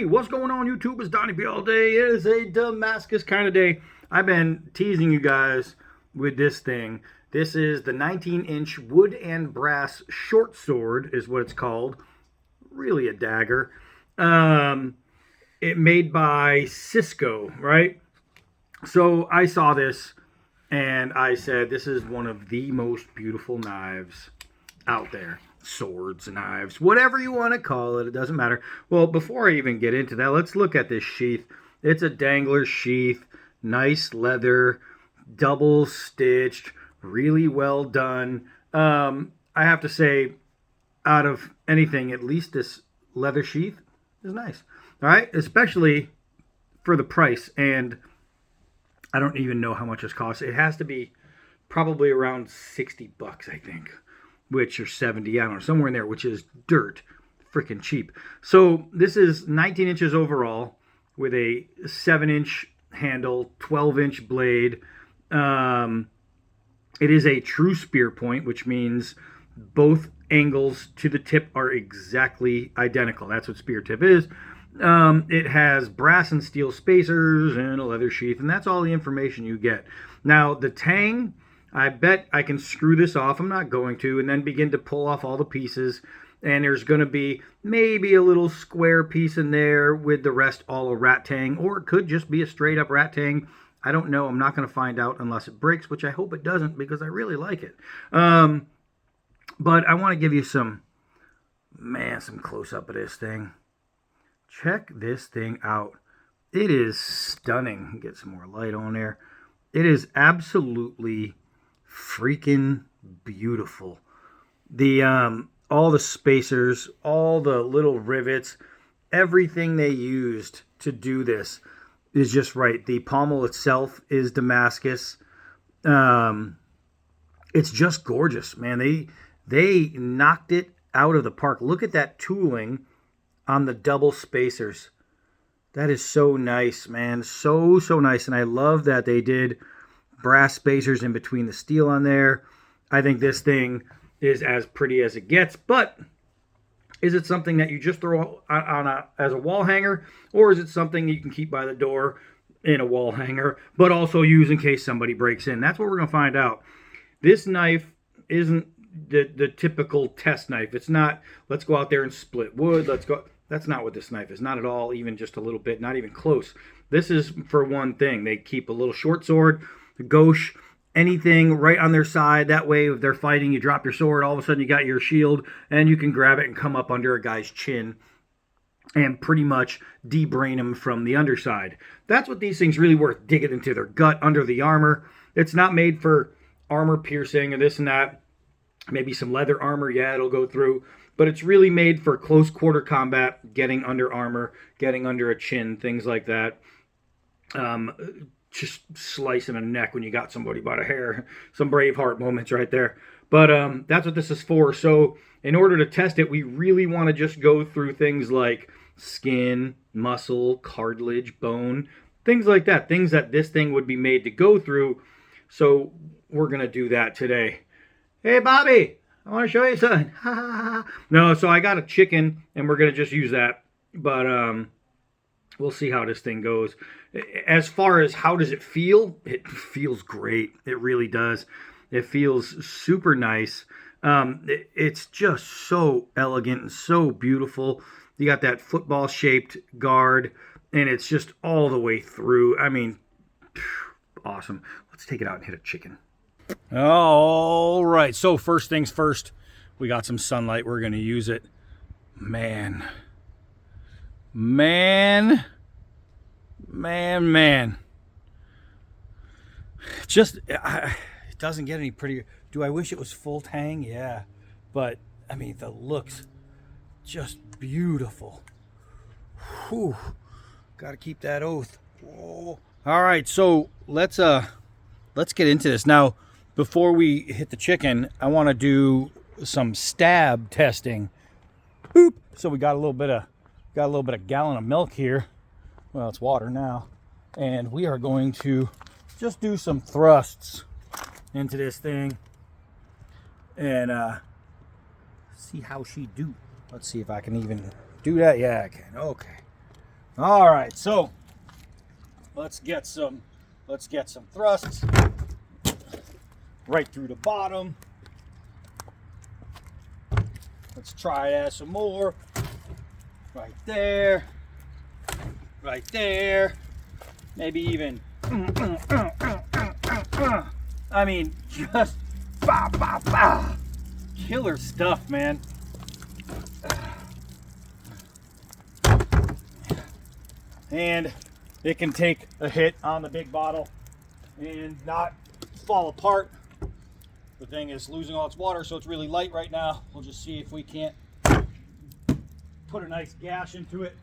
Hey, what's going on YouTube? It's Donnie B all day. It is a Damascus kind of day. I've been teasing you guys with this thing. This is the 19-inch wood and brass short sword is what it's called. Really a dagger. It made by Szco, right? So I saw this and I said, this is one of the most beautiful knives out there. Swords, knives, whatever you want to call it, it doesn't matter. Well, before I even get into that, let's look at this sheath. It's a dangler sheath, nice leather, double stitched, really well done. I have to say, out of anything, at least this leather sheath is nice. All right, especially for the price. And I don't even know how much this costs. It has to be probably around 60 bucks, I think, which are 70, I don't know, somewhere in there, which is dirt freaking cheap. So this is 19 inches overall with a 7-inch handle, 12-inch blade. It is a true spear point, which means both angles to the tip are exactly identical. That's what spear tip is. It has brass and steel spacers and a leather sheath, and that's all the information you get. Now, the tang, I bet I can screw this off. I'm not going to, and then begin to pull off all the pieces. And there's going to be maybe a little square piece in there with the rest all a rat tang, or it could just be a straight up rat tang. I don't know. I'm not going to find out unless it breaks, which I hope it doesn't because I really like it. But I want to give you some close up of this thing. Check this thing out. It is stunning. Get some more light on there. It is absolutely freaking beautiful. The all the spacers, all the little rivets, everything they used to do this is just right. The pommel itself is Damascus. It's just gorgeous, man. They knocked it out of the park. Look at that tooling on the double spacers. That is so nice, man. So nice. And I love that they did brass spacers in between the steel on there. I think this thing is as pretty as it gets, but is it something that you just throw on as a wall hanger, or is it something you can keep by the door in a wall hanger, but also use in case somebody breaks in? That's what we're going to find out. This knife isn't the typical test knife. It's not, let's go out there and split wood. Let's go. That's not what this knife is. Not at all, even just a little bit, not even close. This is for one thing. They keep a little short sword, a gauche, anything right on their side. That way, if they're fighting, you drop your sword, all of a sudden you got your shield, and you can grab it and come up under a guy's chin and pretty much de-brain him from the underside. That's what these things really worth, digging into their gut, under the armor. It's not made for armor piercing or this and that. Maybe some leather armor, yeah, it'll go through. But it's really made for close quarter combat, getting under armor, getting under a chin, things like that. Just slicing a neck when you got somebody by the hair. Some Braveheart moments right there. But that's what this is for. So in order to test it, we really want to just go through things like skin, muscle, cartilage, bone, things like that. Things that this thing would be made to go through. So we're going to do that today. Hey, Bobby, I want to show you something. No, so I got a chicken, and we're going to just use that. But we'll see how this thing goes. As far as how does it feel, it feels great. It really does. It feels super nice. It's just so elegant and so beautiful. You got that football-shaped guard, and it's just all the way through. I mean, awesome. Let's take it out and hit a chicken. All right, so first things first, we got some sunlight. We're going to use it. Man. Just, it doesn't get any prettier. Do I wish it was full tang? Yeah. But, I mean, the looks just beautiful. Whew. Got to keep that oath. Whoa. All right, so let's get into this. Now, before we hit the chicken, I want to do some stab testing. Boop. So we got a little bit of gallon of milk here. Well, it's water now. And we are going to just do some thrusts into this thing and see how she do. Let's see if I can even do that. Yeah, I can. Okay. All right, so let's get some thrusts right through the bottom. Let's try that some more. Right there. Right there. Maybe even. I mean, just bah, bah, bah. Killer stuff, man. And it can take a hit on the big bottle and not fall apart. The thing is losing all its water, so it's really light right now. We'll just see if we can't put a nice gash into it.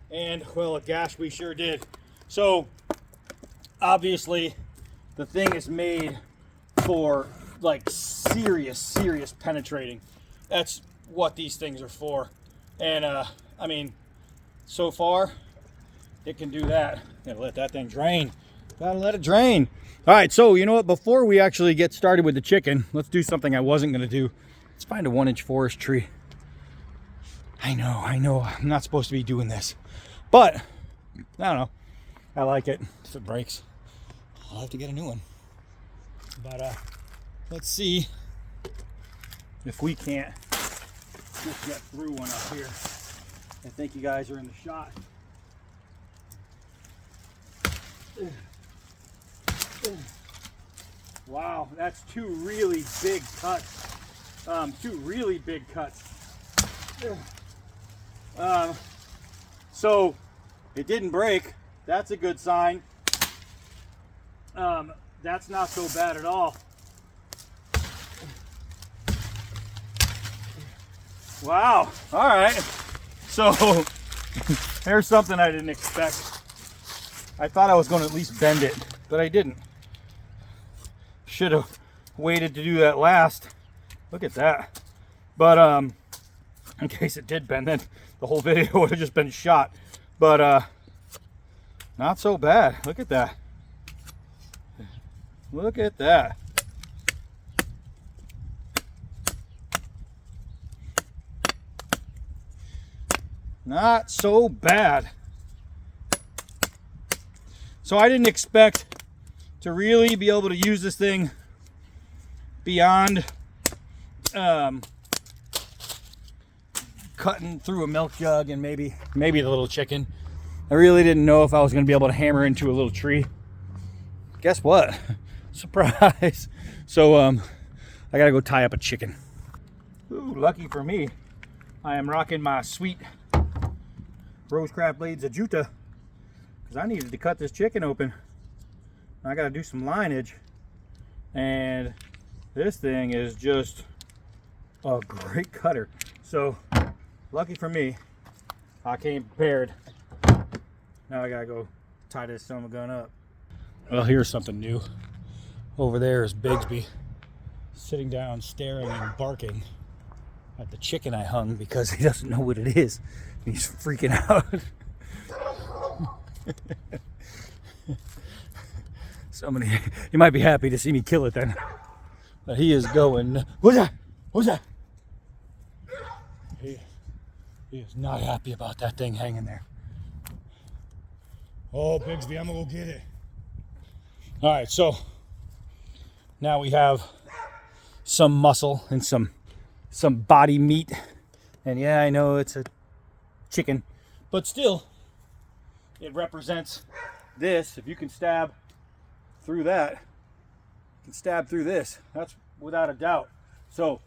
And, well, a gash we sure did. So, obviously, the thing is made for, like, serious penetrating. That's what these things are for. And, I mean, so far, it can do that. Gotta let that thing drain. Gotta let it drain. All right, so you know what? Before we actually get started with the chicken, let's do something I wasn't gonna do. Let's find a 1-inch forest tree. I know, I'm not supposed to be doing this. But, I don't know. I like it. If it breaks, I'll have to get a new one. But, let's see if we can't just get through one up here. I think you guys are in the shot. Wow, that's two really big cuts. So it didn't break. That's a good sign. That's not so bad at all. Wow. All right. So here's something I didn't expect. I thought I was going to at least bend it, but I didn't. Should have waited to do that last. Look at that. But in case it did bend, then the whole video would have just been shot. But not so bad. Look at that. Look at that. Not so bad. So I didn't expect to really be able to use this thing beyond cutting through a milk jug and maybe the little chicken. I really didn't know if I was going to be able to hammer into a little tree. Guess what? Surprise. So I gotta go tie up a chicken. Ooh, lucky for me, I am rocking my sweet Rosecraft Blades of Juta because I needed to cut this chicken open. I gotta do some lineage, and this thing is just a great cutter. So lucky for me, I came prepared. Now I gotta go tie this son of a gun up. Well, here's something new. Over there is Bigsby sitting down staring and barking at the chicken I hung because he doesn't know what it is. He's freaking out. Somebody, you might be happy to see me kill it then. But he is going, what's that? What's that? He is not happy about that thing hanging there. Oh, Bigsby, I'm gonna go get it. All right, so now we have some muscle and some body meat. And yeah, I know it's a chicken, but still, it represents this. If you can stab through that, you can stab through this. That's without a doubt. So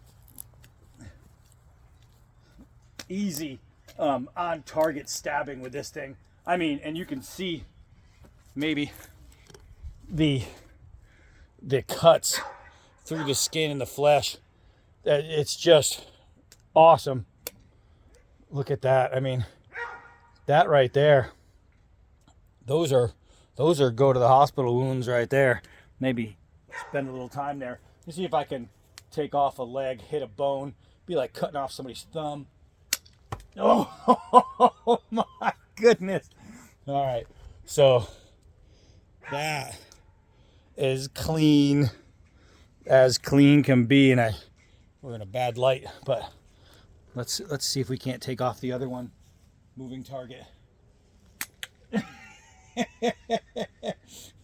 easy on target stabbing with this thing. I mean, and you can see maybe the cuts through the skin and the flesh. It's just awesome. Look at that. I mean, that right there, those are go to the hospital wounds right there. Maybe spend a little time there. Let me see if I can take off a leg, hit a bone, be like cutting off somebody's thumb. Oh my goodness. All right, so that is clean as clean can be, and we're in a bad light, but let's see if we can't take off the other one. moving target.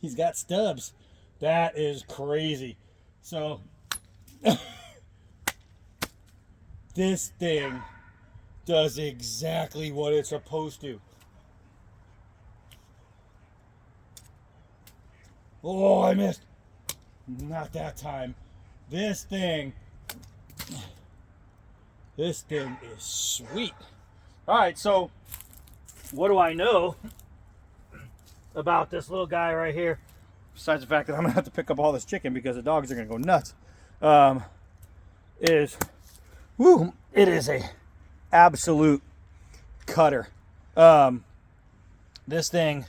He's got stubs. That is crazy. So this thing does exactly what it's supposed to. Oh, I missed. Not that time. This thing is sweet. All right, so what do I know about this little guy right here? Besides the fact that I'm gonna have to pick up all this chicken because the dogs are gonna go nuts. It is a absolute cutter. This thing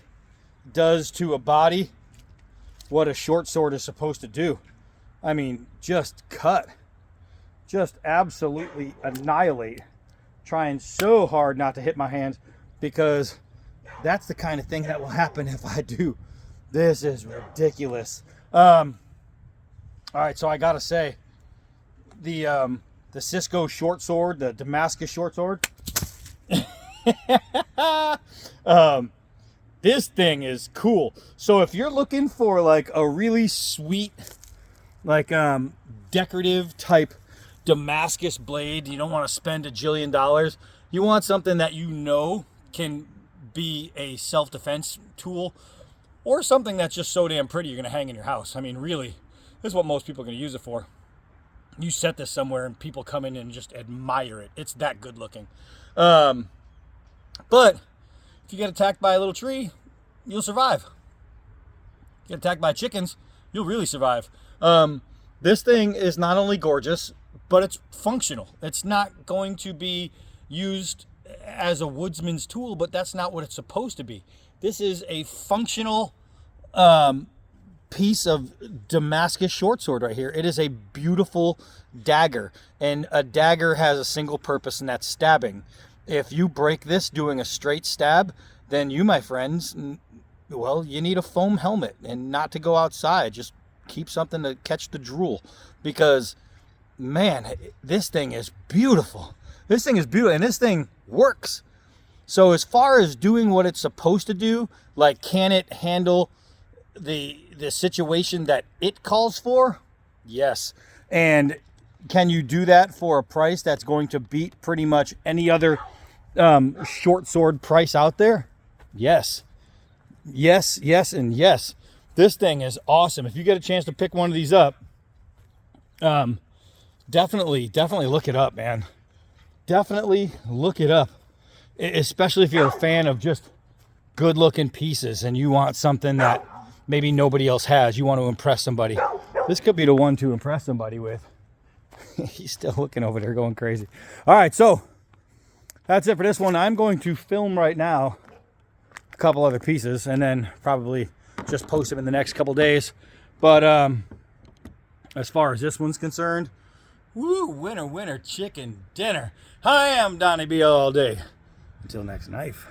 does to a body what a short sword is supposed to do. I mean, just cut. Just absolutely annihilate. Trying so hard not to hit my hands because that's the kind of thing that will happen if I do. This is ridiculous. All right, so I gotta say, the Szco short sword, the Damascus short sword, this thing is cool. So if you're looking for like a really sweet, like decorative type Damascus blade, you don't want to spend $1 jillion. You want something that you know can be a self-defense tool, or something that's just so damn pretty you're going to hang in your house. I mean, really, this is what most people are going to use it for. You set this somewhere and people come in and just admire it. It's that good looking. But if you get attacked by a little tree, you'll survive. Get attacked by chickens, you'll really survive. This thing is not only gorgeous, but it's functional. It's not going to be used as a woodsman's tool, but that's not what it's supposed to be. This is a functional piece of Damascus short sword right here. It is a beautiful dagger, and a dagger has a single purpose, and that's stabbing. If you break this doing a straight stab, then you, my friends, well, you need a foam helmet and not to go outside. Just keep something to catch the drool, because man, this thing is beautiful. This thing is beautiful, and this thing works. So as far as doing what it's supposed to do, like, can it handle the situation that it calls for? Yes. And can you do that for a price that's going to beat pretty much any other short sword price out there? Yes. Yes, yes, and yes. This thing is awesome. If you get a chance to pick one of these up, definitely look it up, man. Definitely look it up. Especially if you're a fan of just good looking pieces and you want something that maybe nobody else has. You want to impress somebody. This could be the one to impress somebody with. He's still looking over there going crazy. All right, so that's it for this one. I'm going to film right now a couple other pieces and then probably just post them in the next couple days. But as far as this one's concerned, woo, winner, winner, chicken dinner. I am Donnie B all day. Until next knife.